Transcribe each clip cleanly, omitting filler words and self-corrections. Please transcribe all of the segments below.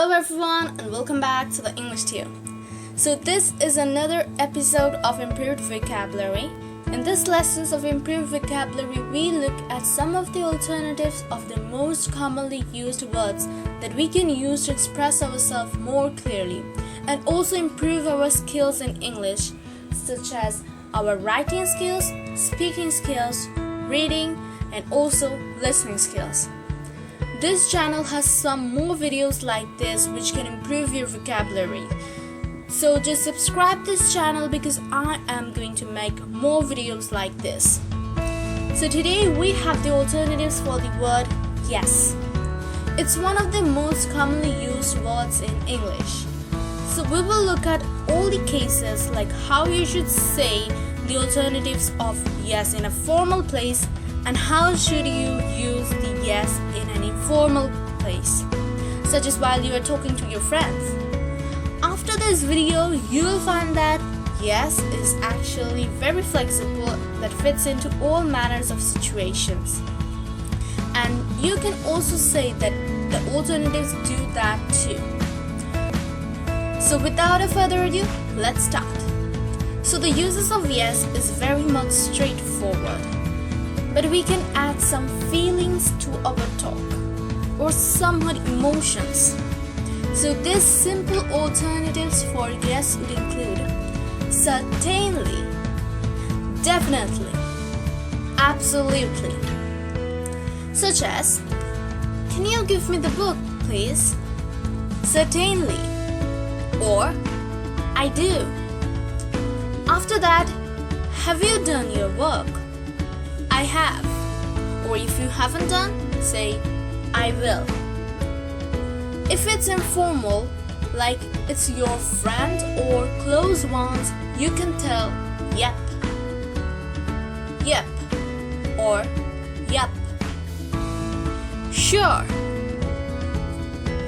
Hello everyone and welcome back to the English Tube. So this is another episode of Improved Vocabulary. In this lessons of Improved Vocabulary, we look at some of the alternatives of the most commonly used words that we can use to express ourselves more clearly and also improve our skills in English, such as our writing skills, speaking skills, reading, and also listening skills. This channel has some more videos like this which can improve your vocabulary. So just subscribe this channel because I am going to make more videos like this. So today we have the alternatives for the word yes. It's one of the most commonly used words in English. So we will look at all the cases like how you should say the alternatives of yes in a formal place and how should you use the yes in an informal place, such as while you are talking to your friends. After this video, you will find that yes is actually very flexible that fits into all manners of situations. And you can also say that the alternatives do that too. So without a further ado, let's start. So the uses of yes is very much straightforward. But we can add some feelings to our talk or somewhat emotions. So these simple alternatives for yes would include certainly, definitely, absolutely. Such as, can you give me the book, please? Certainly. Or, I do. After that, have you done your work? I have. Or if you haven't done, say, I will. If it's informal, like it's your friend or close ones, you can tell yep, yep, or yep. Sure,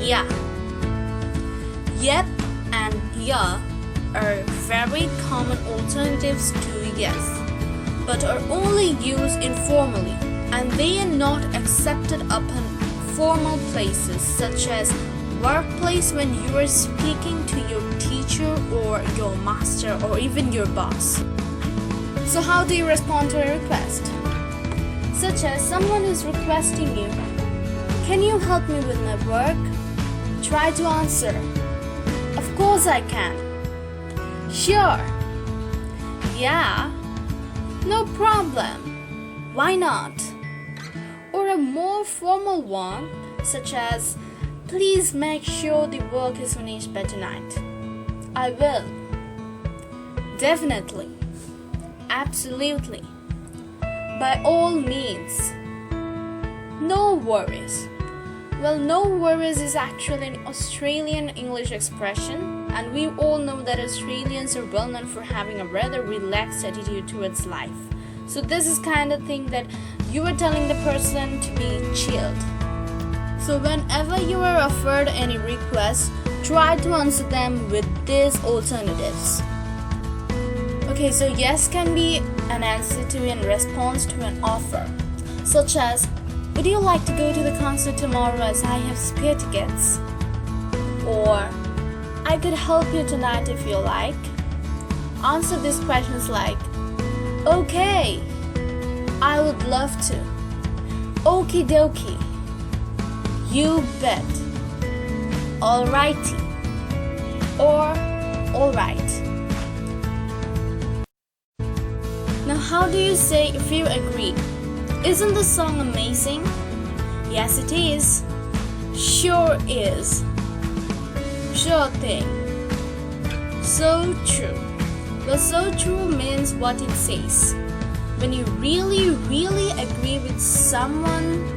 yeah. Yep and yeah are very common alternatives to yes, but are only used informally, and they are not accepted upon formal places such as workplace when you are speaking to your teacher or your master or even your boss. So how do you respond to a request? Such as someone is requesting you, can you help me with my work? Try to answer, of course I can. Sure. Yeah. No problem. Why not? Or a more formal one, such as, please make sure the work is finished by tonight. I will. Definitely. Absolutely. By all means. No worries. Well, no worries is actually an Australian English expression, and we all know that Australians are well known for having a rather relaxed attitude towards life. So this is kind of thing that you are telling the person to be chilled. So whenever you are offered any requests, try to answer them with these alternatives. Okay, so yes can be an answer to in response to an offer, such as, would you like to go to the concert tomorrow as I have spare tickets? Or, I could help you tonight if you like. Answer these questions like, okay, I would love to. Okie dokie. You bet. Alrighty. Or, alright. Now how do you say if you agree? Isn't the song amazing? Yes, it is. Sure is. Sure thing. So true. Well, so true means what it says. When you really, really agree with someone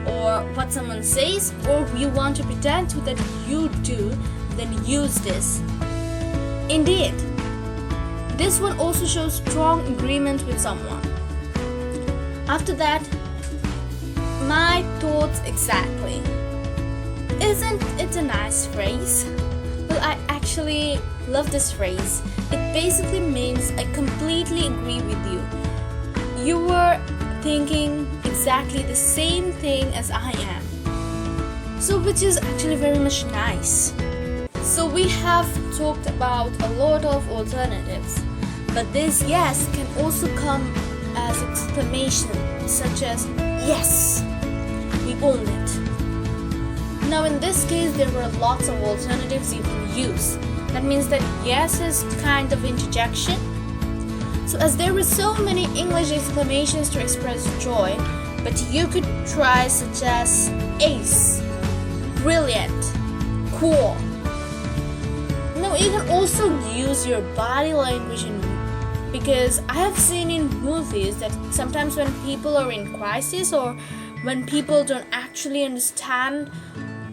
or what someone says, or you want to pretend to that you do, then use this. Indeed. This one also shows strong agreement with someone. After that, my thoughts exactly. Isn't it a nice phrase? Well, I actually love this phrase. It basically means I completely agree with you. You were thinking exactly the same thing as I am. so which is actually very much nice. So we have talked about a lot of alternatives, but this yes can also come as exclamation, such as yes, we own it. Now in this case there were lots of alternatives you can use. That means that yes is kind of interjection. So as there were so many English exclamations to express joy, but you could try such as ace, brilliant, cool. Now you can also use your body language because I have seen in movies that sometimes when people are in crisis or when people don't actually understand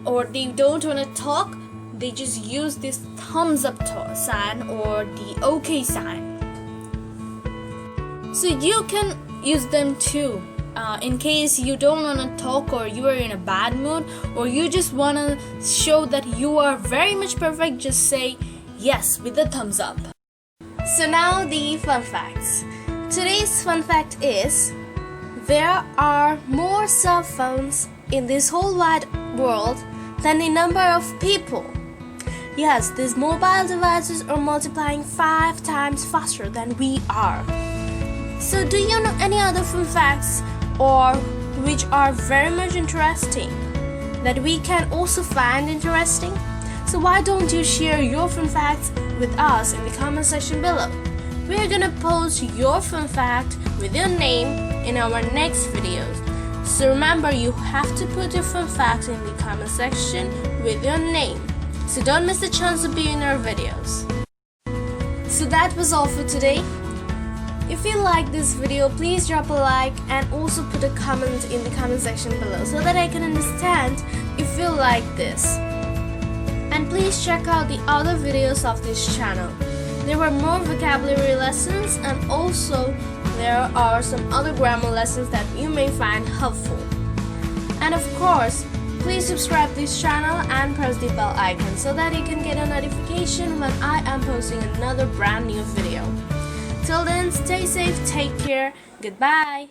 or they don't want to talk, they just use this thumbs up sign or the OK sign. So you can use them too. In case you don't want to talk or you are in a bad mood or you just want to show that you are very much perfect, just say yes with the thumbs up. So now the fun facts. Today's fun fact is there are more cell phones in this whole wide world than the number of people. Yes, these mobile devices are multiplying 5 times faster than we are. So do you know any other fun facts or which are very much interesting that we can also find interesting? So why don't you share your fun facts with us in the comment section below? We are gonna post your fun fact with your name in our next videos. So remember, you have to put your fun fact in the comment section with your name. So don't miss the chance to be in our videos. So that was all for today. If you like this video, please drop a like and also put a comment in the comment section below so that I can understand if you like this. And please check out the other videos of this channel. There were more vocabulary lessons and also there are some other grammar lessons that you may find helpful. And of course, please subscribe to this channel and press the bell icon so that you can get a notification when I am posting another brand new video. Till then, stay safe, take care, goodbye.